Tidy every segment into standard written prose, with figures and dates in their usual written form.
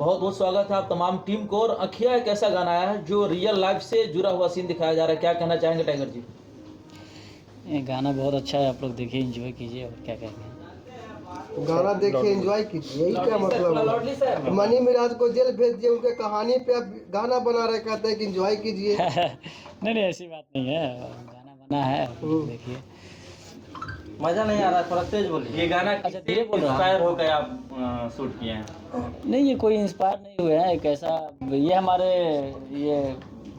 बहुत बहुत स्वागत है आप तमाम टीम को। और अखिया एक ऐसा गाना है जो रियल लाइफ से जुड़ा हुआ सीन दिखाया जा रहा है, क्या कहना चाहेंगे टाइगर जी? ये गाना बहुत अच्छा है, आप लोग देखिए, एंजॉय कीजिए। और क्या कहते हैं, गाना देखिए, एंजॉय कीजिए, यही क्या मतलब है? मनी मिराज को जेल भेज दिए, उनके कहानी पे आप गाना बना रहे, कहते हैं कि एंजॉय कीजिए। नहीं ऐसी बात नहीं है, गाना बना है, आप लोग देखिए। मजा नहीं आ रहा, थोड़ा तेज बोलिए। ये गाना अच्छा धीरे बोल रहा हूँ। इंस्पायर होकर आप शूट किए हैं? नहीं, ये कोई इंस्पायर नहीं हुए हैं, एक ऐसा ये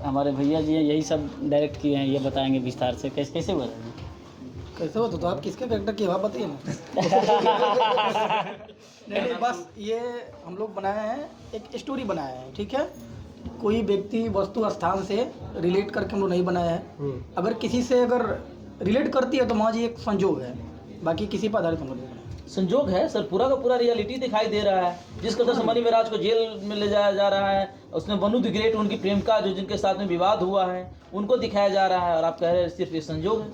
हमारे भैया जी हैं, यही सब डायरेक्ट किए हैं। ये बताएंगे विस्तार से कैसे हुआ था। कैसे हो तो आप किसके कैरेक्टर की बात बताइए ना। नहीं, बस ये हम लोग बनाए हैं, एक स्टोरी बनाया है, ठीक है। कोई व्यक्ति वस्तु स्थान से रिलेट करके हम लोग नहीं बनाया है। अगर किसी से अगर रिलेट करती है तो वहाँ जी एक संजोग है, बाकी किसी पर आधारित हम लोग नहीं बनाया। संजोग है सर, पूरा का पूरा रियलिटी दिखाई दे रहा है। जिस कदर से मनी मिराज को जेल में ले जाया जा रहा है, उसमें वनु द ग्रेट, उनकी प्रेमिका जो जिनके साथ में विवाद हुआ है, उनको दिखाया जा रहा है। और आप कह रहे हैं सिर्फ ये संजोग है।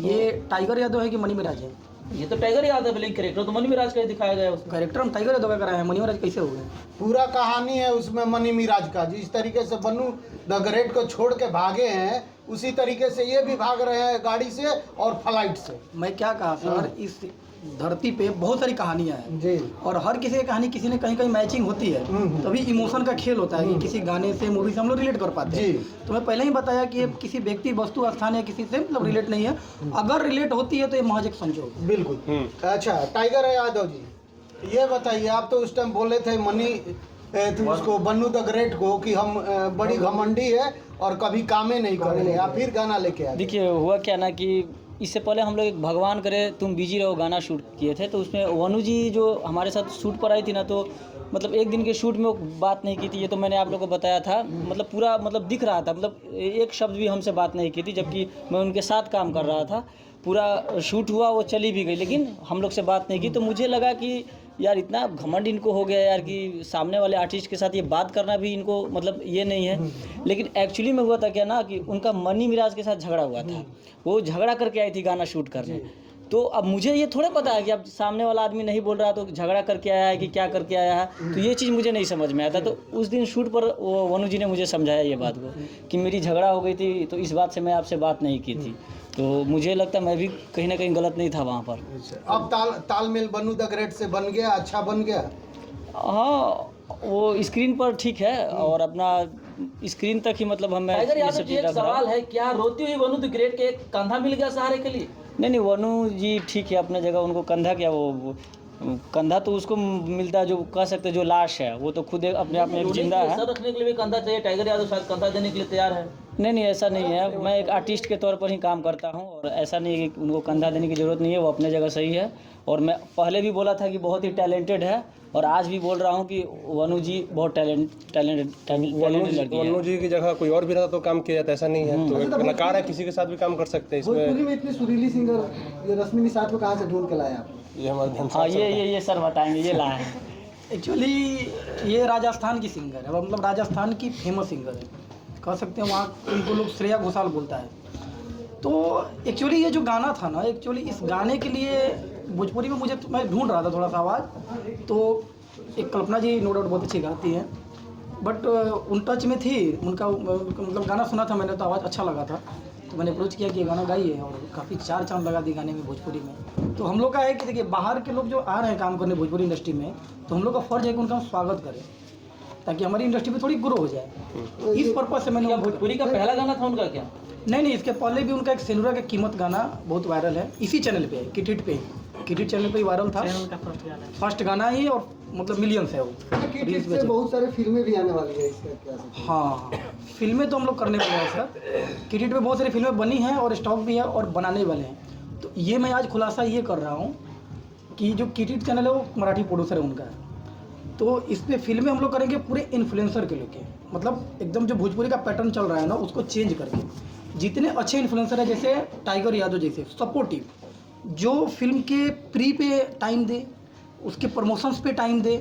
ये टाइगर यादव है कि मनी मिराज है? ये तो टाइगर यादव है, लेकिन कैरेक्टर तो मनी मिराज का ही दिखाया गया है उसमें। कैरेक्टर हम टाइगर यादव का कराए हैं, मनी मिराज कैसे हो गए? पूरा कहानी है उसमें मनी मिराज का। जिस तरीके से बन्नू द ग्रेट को छोड़ के भागे हैं, उसी तरीके से ये भी भाग रहे हैं, गाड़ी से और फ्लाइट से। मैं क्या कहा सर, इस धरती पे बहुत सारी कहानियां हैं जी, और हर किसी की कहानी किसी ने कहीं कहीं मैचिंग होती है। तभी इमोशन का खेल होता है कि किसी गाने से, मूवी से हम लोग रिलेट कर पाते हैं। तो मैं पहले ही बताया कि ये किसी व्यक्ति, वस्तु, स्थान या किसी से मतलब रिलेट नहीं है। अगर रिलेट होती है तो ये महज एक संजोग। बिल्कुल। अच्छा टाइगर यादव जी, ये बताइए, आप तो उस टाइम बोले थे मनी उसको, बन्नू द ग्रेट को, कि हम बड़ी घमंडी है और कभी कामे नहीं करेंगे। आप फिर गाना लेके आए। देखिए हुआ क्या ना कि इससे पहले हम लोग एक भगवान करे तुम बिजी रहो गाना शूट किए थे। तो उसमें वनु जी जो हमारे साथ शूट पर आई थी ना, तो मतलब एक दिन के शूट में वो बात नहीं की थी। ये तो मैंने आप लोग को बताया था। मतलब पूरा मतलब दिख रहा था, मतलब एक शब्द भी हमसे बात नहीं की थी, जबकि मैं उनके साथ काम कर रहा था। पूरा शूट हुआ, वो चली भी गई, लेकिन हम लोग से बात नहीं की। तो मुझे लगा कि यार इतना घमंड इनको हो गया यार, कि सामने वाले आर्टिस्ट के साथ ये बात करना भी इनको मतलब ये नहीं है। लेकिन एक्चुअली में हुआ था क्या ना कि उनका मनी मिराज के साथ झगड़ा हुआ था। वो झगड़ा करके आई थी गाना शूट करने। तो अब मुझे ये थोड़ा पता है कि अब सामने वाला आदमी नहीं बोल रहा तो झगड़ा करके आया है कि क्या करके आया है। तो ये चीज़ मुझे नहीं समझ में आता। तो उस दिन शूट पर वो वनु जी ने मुझे समझाया ये बात को कि मेरी झगड़ा हो गई थी, तो इस बात से मैं आपसे बात नहीं की थी। तो मुझे लगता है मैं भी कहीं ना कहीं गलत नहीं था वहाँ पर। अब तालमेल बन्नू द ग्रेट से बन गया, अच्छा बन गया। हाँ, वो स्क्रीन पर ठीक है और अपना स्क्रीन तक ही मतलब हमें टाइगर ये यादव सब जी, चीज़ एक सवाल है, क्या रोती हुई वनु द ग्रेट के एक कंधा मिल गया सहारे के लिए? नहीं वनु जी ठीक है अपने जगह। उनको कंधा क्या, वो कंधा तो उसको मिलता है जो कह सकते हैं जो लाश है, वो तो खुद अपने आप में एक जिंदा है। सर रखने के लिए भी कंधा चाहिए, टाइगर यादव शायद कंधा देने के लिए तैयार है। नहीं ऐसा नहीं है, मैं एक आर्टिस्ट के तौर पर ही काम करता हूँ और ऐसा नहीं है कि उनको कंधा देने की ज़रूरत नहीं है, वो अपने जगह सही है। और मैं पहले भी बोला था कि बहुत ही टैलेंटेड है और आज भी बोल रहा हूँ कि वनु जी बहुत टैलेंटेड लड़की है। वनु जी की जगह कोई और भी रहता तो काम किया जाता, ऐसा नहीं है। तो एक कलाकार है, किसी के साथ भी काम कर सकते हैं। इसमें भोजपुरी में इतनी सुरीली सिंगर ये रश्मि निषाद को कहाँ से ढूंढ के लाए आप? ये हमारे हाँ ये सर बताएंगे, ये लाए हैं। एक्चुअली ये राजस्थान की सिंगर है, मतलब राजस्थान की फेमस सिंगर है, कह सकते हैं। वहाँ उनको लोग श्रेया घोषाल बोलता है। तो एक्चुअली ये जो गाना था ना, एक्चुअली इस गाने के लिए भोजपुरी में मैं ढूंढ रहा था थोड़ा सा आवाज़। तो एक कल्पना जी नो डाउट बहुत अच्छी गाती हैं, बट उन टच में थी उनका, मतलब गाना सुना था मैंने तो आवाज़ अच्छा लगा था। तो मैंने अप्रोच किया कि ये गाना गाइए और काफ़ी चार चांद लगा दी गाने में भोजपुरी में। तो हम लोग का है कि देखिए बाहर के लोग जो आ रहे हैं काम करने भोजपुरी इंडस्ट्री में, तो हम लोग का फ़र्ज़ है कि उनका हम स्वागत करें ताकि हमारी इंडस्ट्री में थोड़ी ग्रो हो जाए। तो इस पर्पज़ से मैंने भोजपुरी का पहला गाना था उनका क्या? नहीं इसके पहले भी उनका एक सेनुरा का कीमत गाना बहुत वायरल है, इसी चैनल पे, किटिट पे, किटिट चैनल पे ही वायरल था। फर्स्ट गाना ही और मतलब मिलियंस है वो। किटिट से बहुत सारे फिल्में भी आने वाली है, इसका क्या सकते हैं? हाँ, फिल्में तो हम लोग करने वाले हैं सर। किटिट पे बहुत सारी फिल्में बनी हैं और स्टॉक भी है और बनाने वाले हैं। तो ये मैं आज खुलासा ये कर रहा हूँ कि जो किटिट चैनल है वो मराठी प्रोड्यूसर है उनका है। तो इस पर फिल्में हम लोग करेंगे पूरे इन्फ्लुएंसर के लेके, मतलब एकदम जो भोजपुरी का पैटर्न चल रहा है ना उसको चेंज करके। जितने अच्छे इन्फ्लुएंसर हैं जैसे टाइगर यादव जैसे सपोर्टिव, जो फिल्म के प्री पे टाइम दे, उसके प्रमोशंस पे टाइम दे,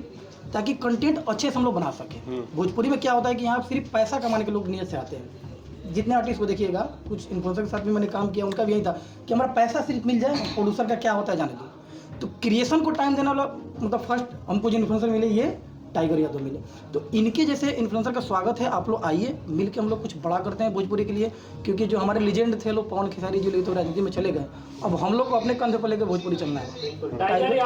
ताकि कंटेंट अच्छे से हम लोग बना सकें। भोजपुरी में क्या होता है कि यहाँ सिर्फ पैसा कमाने के लोग नियत से आते हैं। जितने आर्टिस्ट को देखिएगा, कुछ इन्फ्लुएंसर के साथ भी मैंने काम किया, उनका भी यही था कि हमारा पैसा सिर्फ मिल जाए, प्रोड्यूसर का क्या होता है जाने दो। तो क्रिएशन को टाइम देने वाला, मतलब फर्स्ट हमको जो इन्फ्लुएंसर मिले ये टाइगर यादव मिले। तो इनके जैसे इन्फ्लुएंसर का स्वागत है, आप लोग आइए, मिल के हम लोग कुछ बड़ा करते हैं भोजपुरी के लिए, क्योंकि जो हमारे लीजेंड थे लोग, पवन खेसारी जी तो राजनीति में चले गए, अब हम लोग को अपने कंधे पर लेकर भोजपुरी चलना है। टाइगर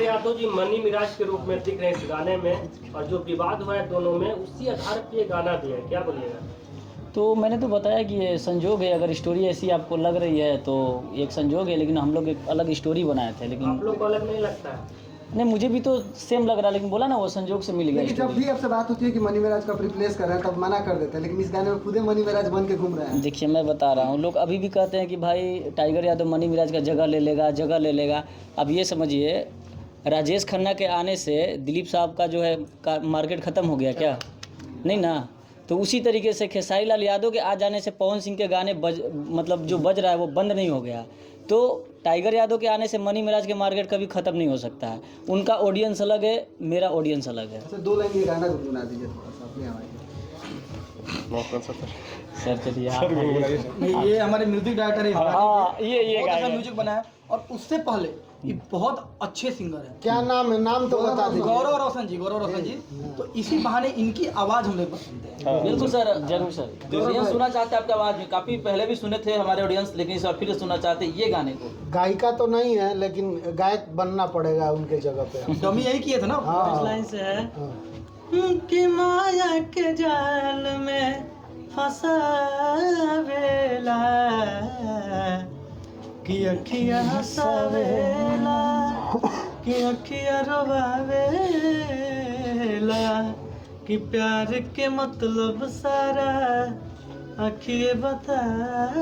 यादव जी मनी मिराज के रूप में दिख रहे हैं इस गाने में, और जो विवाद हुआ है दोनों में, उसी आधार पे ये गाना भी है, क्या बोलिएगा? तो मैंने तो बताया कि ये संजोग है, अगर स्टोरी ऐसी आपको लग रही है तो एक संजोग है, लेकिन हम लोग एक अलग स्टोरी बनाए थे। लेकिन आप लोग को अलग नहीं लगता है? नहीं, मुझे भी तो सेम लग रहा है, लेकिन बोला ना वो संजोग से मिल गया लेकिन जब स्टोरी। भी आपसे बात होती है कि मनी मिराज को आप रिप्लेस कर रहे हैं तब मना कर देते हैं, लेकिन इस गाने में खुद ही मनी मिराज बन के घूम रहे हैं। देखिए मैं बता रहा हूँ, लोग अभी भी कहते हैं कि भाई टाइगर यादव मनी मिराज का जगह ले लेगा। अब ये समझिए, राजेश खन्ना के आने से दिलीप साहब का जो है मार्केट ख़त्म हो गया क्या? नहीं ना। तो उसी तरीके से खेसारी लाल यादव के आ जाने से पवन सिंह के गाने मतलब जो बज रहा है वो बंद नहीं हो गया। तो टाइगर यादव के आने से मनी मिराज के मार्केट कभी ख़त्म नहीं हो सकता है। उनका ऑडियंस अलग है, मेरा ऑडियंस अलग है। अच्छा, 2 लाइन ये गाना गुनगुना दीजिए थोड़ा सा अपनी आवाज़ में। सर चलिए आप। नहीं, ये हमारे म्यूजिक डायरेक्टर है, हाँ, ये बहुत अच्छा गाएंगे। म्यूजिक बनाया, और उससे पहले ये बहुत अच्छे सिंगर हैं, क्या नाम है, नाम तो बता दीजिए। गौरव रोशन जी। तो इसी बहाने इनकी आवाज़ हमें पसंद है। बिल्कुल सर, जरूर सर। ऑडियंस सुनना चाहते हैं आपकी आवाज़ में, काफ़ी पहले भी सुने थे हमारे ऑडियंस, लेकिन इस बार फिर सुनना चाहते हैं ये गाने को। गायिका तो नहीं है, लेकिन गायक बनना पड़ेगा उनके जगह पे। डमी यही किए थे ना। हाँ। लाइन से है हाँ। कि माया के जाल में फंसावेला, कि अखिया हंसावेला, कि अखिया रोवावेला, कि प्यार के मतलब सारा अखिए बतावेला।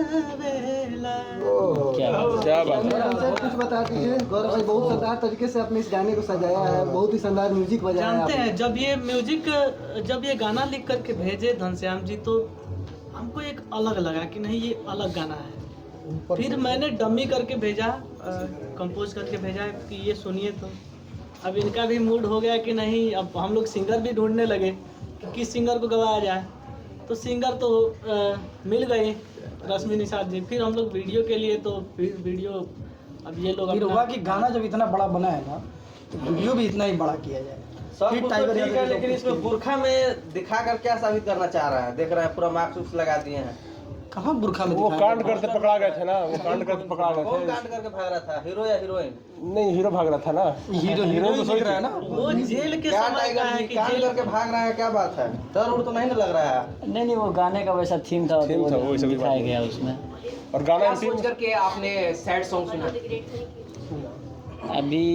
क्या बात क्या बात है। हमसे कुछ बता दीजिए। गौरव भाई बहुत शानदार तरीके से आपने इस गाने को सजाया है, बहुत ही शानदार म्यूजिक बजाया है जानते आपने। हैं, जब ये गाना लिख करके भेजे घनश्याम जी, तो हमको एक अलग लगा कि नहीं ये अलग गाना है। फिर मैंने डमी करके भेजा, कंपोज करके भेजा कि ये सुनिए। तो अब इनका भी मूड हो गया कि नहीं, अब हम लोग सिंगर भी ढूंढने लगे कि किस सिंगर को गवाया जाए। तो सिंगर तो मिल गए, रश्मि निषाद जी। फिर हम लोग वीडियो के लिए, तो वीडियो अब ये लोग फिर अपना- हुआ कि गाना जब इतना बड़ा बना है ना, तो वीडियो भी इतना ही बड़ा किया जाए। सब फिर कुछ तो टाइगर ठीक यादव है, जी को लेकिन इसमें बुरखा में दिखाकर क्या साबित करना चाह रहा है? देख रहे हैं पूरा मार्क्स उर्क्स लगा दिए हैं। कहाँ बुरखा में वो दिखाया? कांड करते पकड़ा गए थे ना, वो कांड करते पकड़ा कौन गए कांड करके भाग रहा था, हीरो या हीरोइन? थे। नहीं, हीरो भाग रहा था ना। हीरो तो दिख रहा है ना। वो जेल के क्या समय का टाइगर है जी कि कांड जेल करके भाग रहा है, क्या बात है? डर उड़ तो नहीं ना लग रहा है? नहीं, वो गाने का वैसा थीम था, थीम था, वही सभी दिखाया बात। गया उसमें। और गाना सोच करके आपने सैड सॉन्ग सुना? अभी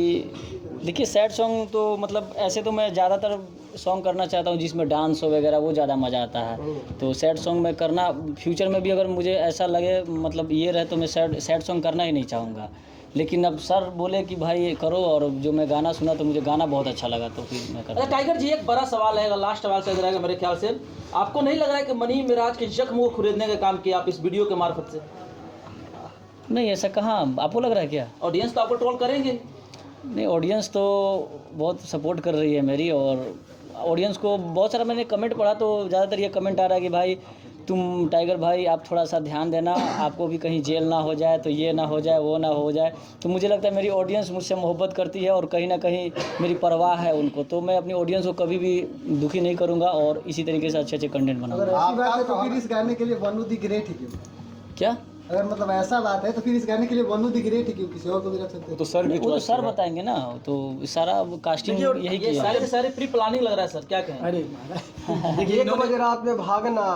देखिए, सैड सॉन्ग तो मतलब ऐसे तो मैं ज़्यादातर सॉन्ग करना चाहता हूँ जिसमें डांस हो वगैरह, वो ज़्यादा मज़ा आता है। तो सैड सॉन्ग में करना, फ्यूचर में भी अगर मुझे ऐसा लगे मतलब ये रहे, तो मैं सैड सॉन्ग करना ही नहीं चाहूँगा। लेकिन अब सर बोले कि भाई ये करो, और जो मैं गाना सुना तो मुझे गाना बहुत अच्छा लगा, तो फिर मैं अच्छा करता। टाइगर जी, एक बड़ा सवाल है, लास्ट सवाल से रहेगा मेरे ख्याल से। आपको नहीं लग रहा है कि मनी मिराज के जख्म को खरीदने का काम किया आप इस वीडियो के मार्फत से? नहीं, ऐसा कहाँ, आपको लग रहा है क्या? ऑडियंस तो आपको ट्रोल करेंगे। नहीं, ऑडियंस तो बहुत सपोर्ट कर रही है मेरी, और ऑडियंस को बहुत सारा मैंने कमेंट पढ़ा, तो ज़्यादातर ये कमेंट आ रहा है कि भाई तुम टाइगर भाई आप थोड़ा सा ध्यान देना, आपको भी कहीं जेल ना हो जाए, तो ये ना हो जाए, वो ना हो जाए। तो मुझे लगता है मेरी ऑडियंस मुझसे मोहब्बत करती है, और कहीं ना कहीं मेरी परवाह है उनको, तो मैं अपनी ऑडियंस को कभी भी दुखी नहीं करूँगा, और इसी तरीके से अच्छे कंटेंट अगर बनाऊँगा। ऐसी बात है तो फिर इस गाने के लिए वनु दी ग्रेट ही क्यों? क्या? अगर मतलब ऐसा बात है तो फिर इस गाने के लिए वनु दी ग्रेट ही क्यों? किसी और को भी रख सकते हैं। तो सर की वो तो choice सर थी ना। बताएंगे ना, तो सारा कास्टिंग यही ये किया। सारे के सारे प्री प्लानिंग लग रहा है सर, क्या कहें? अरे महाराज, देखिए 1 बजे रात में भागना,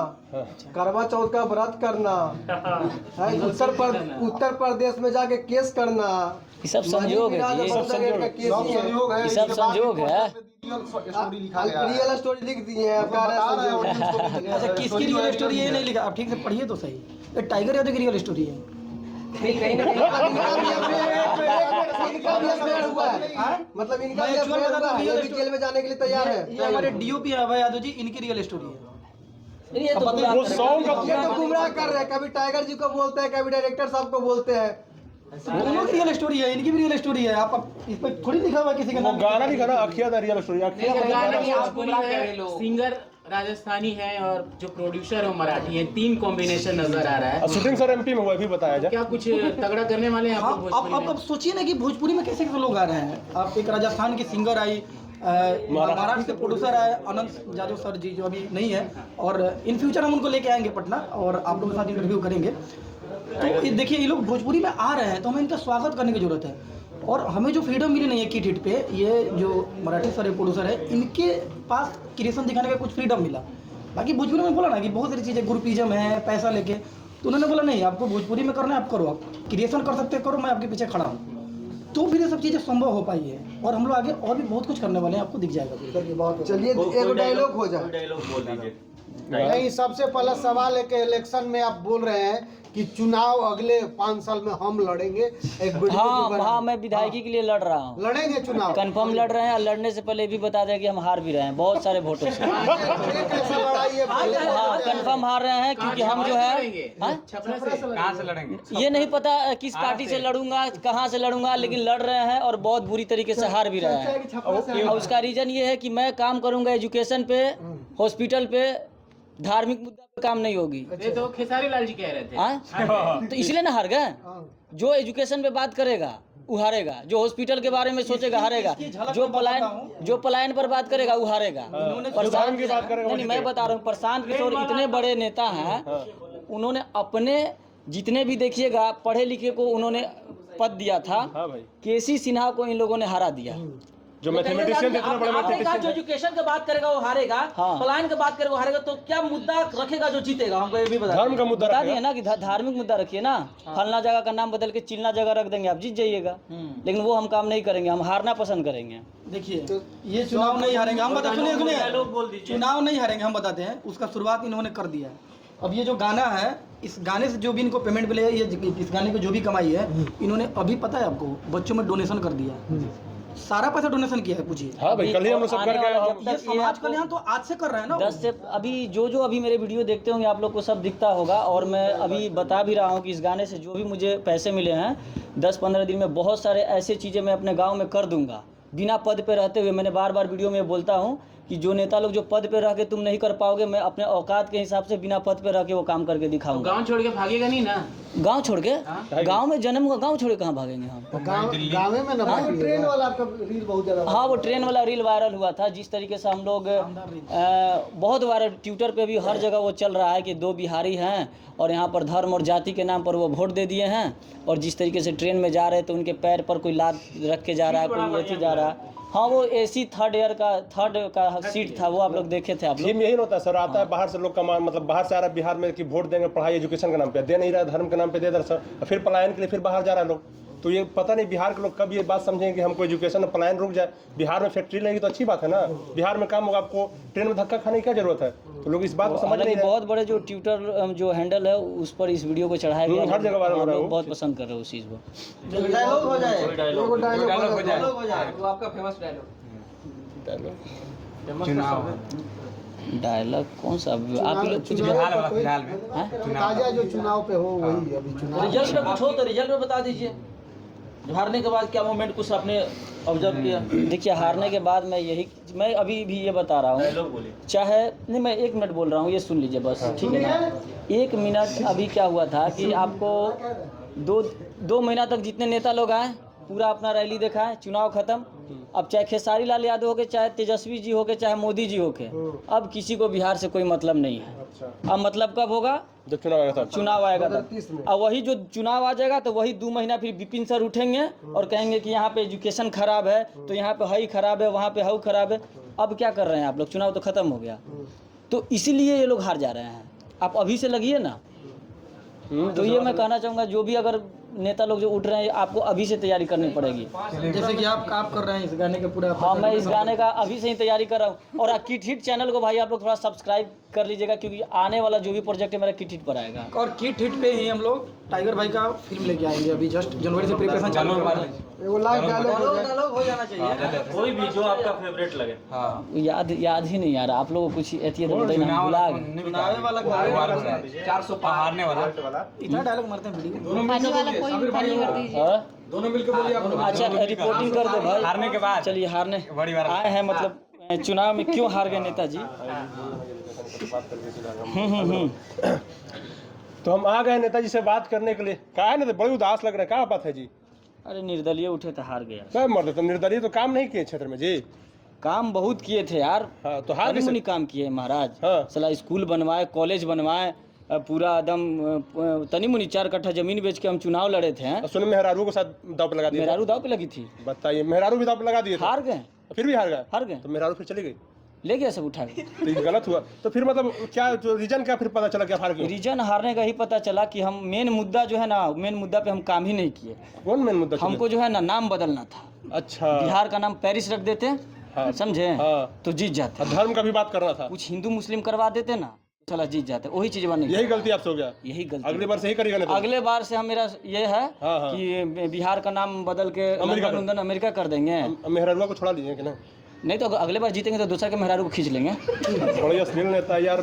करवा चौथ का व्रत करना, उत्तर प्रदेश में जाके केस करना, ये सब संयोग है जी, ये सब संयोग है। रियल स्टोरी लिख दी है। अच्छा, किसकी रियल स्टोरी है ये नहीं लिखा, आप ठीक से पढ़िए तो सही। ये टाइगर यादव की रियल स्टोरी है। नहीं, कहीं ना मतलब इनका मैं actual बता दूं, ये real भी जेल में जाने के लिए तैयार है। ये हमारे डीओपी अभय यादव जी, इनकी रियल स्टोरी है। ये तो गुमराह वो कर रहे सॉन्ग हैं। ये तो गुमराह कर रहे हैं, कभी टाइगर जी को बोलते हैं, कभी डायरेक्टर साहब को बोलते हैं। दोनों की रियल स्टोरी है, इनकी भी रियल स्टोरी है। आप इस पर थोड़ी लिखा हुआ है किसी का वो नाम। गाना लिखा ना, अखिया दा रियल स्टोरी। अखिया सिंगर राजस्थानी है और जो प्रोड्यूसर है वो मराठी है, 3 कॉम्बिनेशन नजर आ रहा है। शूटिंग सर एमपी में हुआ, भी बताया जाए। क्या कुछ तगड़ा करने वाले हैं आप लोग हाँ, भोजपुरी में? अब सोचिए ना कि भोजपुरी में कैसे कैसे लोग आ रहे हैं। आप एक राजस्थान की सिंगर आई, महाराष्ट्र के प्रोड्यूसर है अनंत जादव सर जी, जो अभी नहीं है, और इन फ्यूचर हम उनको लेके आएंगे पटना और आप लोगों के साथ इंटरव्यू करेंगे। तो ये देखिए, ये लोग भोजपुरी में आ रहे हैं तो हमें इनका स्वागत करने की जरूरत है। और हमें जो फ्रीडम मिली नहीं है किट हिट पे, ये जो मराठी सर प्रोड्यूसर है, इनके पास क्रिएशन दिखाने का कुछ फ्रीडम मिला। बाकी भोजपुरी में बोला ना कि बहुत सारी चीज़ें ग्रुपिज्म है, पैसा लेके, तो उन्होंने बोला नहीं, आपको भोजपुरी में करना है आप करो, आप क्रिएशन कर सकते करो, मैं आपके पीछे खड़ा हूँ। तो फिर ये सब चीज़ें संभव हो पाई है और हम लोग आगे और भी बहुत कुछ करने वाले हैं, आपको दिख जाएगा। चलिए एक डायलॉग हो जाए। डायलॉग बोल दीजिए। नहीं, सबसे पहला सवाल है कि इलेक्शन में आप बोल रहे हैं कि चुनाव अगले 5 साल में हम लड़ेंगे, एक वीडियो हाँ भी बना- हाँ, मैं विधायकी के लिए लड़ रहा हूँ, लड़ेंगे चुनाव। कंफर्म लड़ रहे हैं। और लड़ने से पहले भी बता दें कि हम हार भी रहे हैं बहुत सारे वोटों से। ये कैसे लड़ाई है? हाँ, कंफर्म हार रहे हैं क्योंकि हम जो है कहाँ से लड़ेंगे? ये नहीं पता किस पार्टी से लड़ूंगा, कहाँ से लड़ूंगा, लेकिन लड़ रहे हैं और बहुत बुरी तरीके से हार भी रहे हैं। और उसका रीजन ये है कि मैं काम करूंगा एजुकेशन पे, हॉस्पिटल पे, धार्मिक मुद्दा पे काम नहीं होगी। ये तो खेसारी लाल जी कह रहे थे। हाँ? तो इसलिए ना हार गए। जो एजुकेशन पे बात करेगा वो हारेगा, जो हॉस्पिटल के बारे में सोचेगा हारेगा, जो पलायन पर बात करेगा वो हारेगा। प्रशांत की बात करेगा, नहीं मैं बता रहा हूँ, प्रशांत किशोर इतने बड़े नेता हैं, उन्होंने अपने जितने भी देखिएगा पढ़े लिखे को उन्होंने पद दिया था। केसी सिन्हा को इन लोगों ने हरा दिया। जो मैथमेटिशियन थे, इतना बड़ा आपने कहा जो मैथमेटिशियन। एजुकेशन की बात करेगा वो हारेगा, हाँ। पलायन की बात करेगा वो हारेगा, तो क्या मुद्दा रखेगा जो जीतेगा? हमको ये भी बता धर्म का मुद्दा बता रखेगा। दिए ना कि धार्मिक मुद्दा रखिए ना। फलना जगह का नाम बदल के चिलना जगह रख देंगे, आप जीत जाइएगा। लेकिन वो हम काम नहीं करेंगे, हम हारना पसंद करेंगे। देखिए, ये चुनाव नहीं हारेंगे, हम बता सुनिए सुनिए, चुनाव नहीं हारेंगे हम बताते हैं। उसका शुरुआत इन्होंने कर दिया है। अब ये जो गाना है, इस गाने से जो भी इनको पेमेंट मिले, ये इस गाने की जो भी कमाई है, इन्होंने अभी पता है आपको बच्चों में डोनेशन कर दिया है। सारा पैसा डोनेशन किया है, पूछिए। हाँ भाई, कल ही हम लोग सब करके आए। ये समाज कल्याण तो आज से कर रहे हैं ना। 10 से अभी जो अभी मेरे वीडियो देखते होंगे आप लोग को सब दिखता होगा। और मैं अभी बता भी रहा हूँ कि इस गाने से जो भी मुझे पैसे मिले हैं 10-15 दिन में बहुत सारे ऐसे चीज़ें मैं अपने गांव में कर दूंगा बिना पद पे रहते हुए। मैंने बार बार वीडियो में बोलता हूँ कि जो नेता लोग जो पद पे रह के तुम नहीं कर पाओगे, मैं अपने औकात के हिसाब से बिना पद पे रह के वो काम करके दिखाऊंगा। गांव छोड़ के भागेगा नहीं ना? गांव छोड़ के? गांव में जन्म हुआ, गांव छोड़ के कहाँ भागेंगे हम? गाँव में ना भागिएगा। ट्रेन वाला आपका रील बहुत ज्यादा हाँ, वो ट्रेन वाला रील वायरल हुआ था। जिस तरीके से हम लोग बहुत वायरल, ट्विटर पे भी हर जगह वो चल रहा है कि 2 बिहारी हैं और यहाँ पर धर्म और जाति के नाम पर वो वोट दे दिए हैं। और जिस तरीके से ट्रेन में जा रहे हैं तो उनके पैर पर कोई लात रख के जा रहा है, कोई ऐसे जा रहा है। हाँ, वो एसी थर्ड का सीट था, वो आप लोग देखे थे। आप लोग थीम यही होता है सर, आता है बाहर से लोग कमा, मतलब बाहर से आ रहा है बिहार में कि वोट देंगे पढ़ाई एजुकेशन के नाम पे, दे नहीं रहा है, धर्म के नाम पे दे दे सर, फिर पलायन के लिए फिर बाहर जा रहा है लोग। तो ये पता नहीं बिहार के लोग कब ये बात समझेंगे कि हमको एजुकेशन में पलायन रुक जाए। बिहार में फैक्ट्री लगेगी तो अच्छी बात है ना, बिहार में काम होगा, आपको ट्रेन में धक्का खाने की क्या जरूरत है? तो लोग इस बात को समझ हालांकि नहीं रहे। बहुत बड़े जो ट्विटर जो हैंडल है उस पर इस वीडियो को चढ़ाया गया, हर जगह वायरल हो रहा है वो। बहुत पसंद कर रहे हैं उस चीज़ को। डायलॉग हो जाए। डायलॉग हो जाए। डायलॉग हो जाए। वो आपका फेमस डायलॉग। डायलॉग कौन सा? आप लोग कुछ ताजा जो चुनाव पे हो वही अभी चुनाव। रिजल्ट में कुछ हो तो रिजल्ट में बता दीजिए। हारने के बाद क्या मोमेंट कुछ आपने ऑब्जर्व किया? देखिए, हारने के बाद मैं अभी भी ये बता रहा हूँ, चाहे नहीं, मैं 1 मिनट बोल रहा हूँ, ये सुन लीजिए बस, ठीक है ना? 1 मिनट। अभी क्या हुआ था कि आपको 2 महीना तक जितने नेता लोग आए पूरा अपना रैली देखा है, चुनाव खत्म। अब चाहे खेसारी लाल यादव हो के, चाहे तेजस्वी जी हो के, चाहे मोदी जी हो के, अब किसी को बिहार से कोई मतलब नहीं है। अब मतलब कब होगा? जब चुनाव आएगा तब। चुनाव आएगा तब। और वही जो चुनाव आ जाएगा तो वही 2 महीना फिर विपिन सर उठेंगे और कहेंगे कि यहाँ पे एजुकेशन खराब है, तो यहाँ पे हई खराब है, वहाँ पे हऊ खराब है। अब क्या कर रहे हैं आप लोग? चुनाव तो खत्म हो गया, तो इसीलिए ये लोग हार जा रहे हैं। आप अभी से लगिए ना। तो ये मैं कहना चाहूँगा, जो भी अगर नेता लोग जो उठ रहे हैं, आपको अभी से तैयारी करनी पड़ेगी। जैसे कि आप कर रहे हैं इस गाने के पूरा। हाँ, मैं इस गाने का अभी से ही तैयारी कर रहा हूँ। और किट हिट चैनल को भाई आप लोग थोड़ा सब्सक्राइब कर लीजिएगा, क्योंकि आने वाला जो भी प्रोजेक्ट है मेरा किट हिट पर आएगा। और किट हिट पे ही हम लोग टाइगर भाई का फिल्म लेके आएंगे। अभी जस्ट जनवरी से प्रिपरेशन चालू है। वो लाइव डायलॉग हो जाना चाहिए। कोई भी जो आपका फेवरेट लगे। याद ही नहीं आ रहा। आप लोगों को कुछ ऐसी भुला गए। चुनाव वाला 400 हारने वाला इतना डायलॉग मारते हैं वीडियो। फनी वाला कोई फनी कर दीजिए। दोनों मिलकर बोलिए आप। अच्छा, रिपोर्टिंग कर दो भाई। हारने के बाद चलिए, हारने आए हैं, मतलब चुनाव में क्यों हार गए नेताजी? तो हम आ गए नेताजी से बात करने के लिए। क्या है ना, बड़ी उदास लग रहा है, क्या बात है जी? अरे निर्दलीय उठे तो हार गया। क्या मर्द, तो निर्दलीय तो काम नहीं किए क्षेत्र में जी। काम बहुत किए थे यार। हाँ, तो हार तनी कैसे? मुनी काम किए महाराज। हाँ। साला स्कूल बनवाए, कॉलेज बनवाए, पूरा एकदम तनी मुनी 4 कट्ठा जमीन बेच के हम चुनाव लड़े थे। हैं? और सुने मेहरारू के साथ दाव पे लगा दिए थे। मेहरारू दाव पे लगी थी, बताइए, मेहरारू भी दाव पे लगा दिए थे। हार गए, फिर भी हार गए। हार गए, तो मेहरारू फिर चली गई, ले गया सब उठा के। तो ये गलत हुआ। तो फिर मतलब क्या जो रीजन क्या फिर पता चला क्या हार गए? रीजन हारने का ही पता चला कि हम मेन मुद्दा जो है ना, मेन मुद्दा पे हम काम ही नहीं किए। कौन मेन मुद्दा? हमको जो है ना नाम बदलना था। अच्छा, बिहार का नाम पेरिस रख देते, हाँ। समझे, हाँ। तो जीत जाते। धर्म का भी बात करना था, कुछ हिंदू मुस्लिम करवा देते ना, चला जीत जाते। वही चीज बनी, यही गलती आपसे हो गया। यही गलती। अगली बार से ही करिएगा नहीं तो? अगले बार से हम, मेरा ये है हाँ, हाँ। कि बिहार का नाम बदल के अमेरिका कर- लंदन अमेरिका कर देंगे। मेहरारूआ को छोड़ा लीजिए कि नहीं? नहीं तो अगले बार जीतेंगे तो दूसरा के मेहरारू को खींच लेंगे। बड़ी अश्लील नेता यार।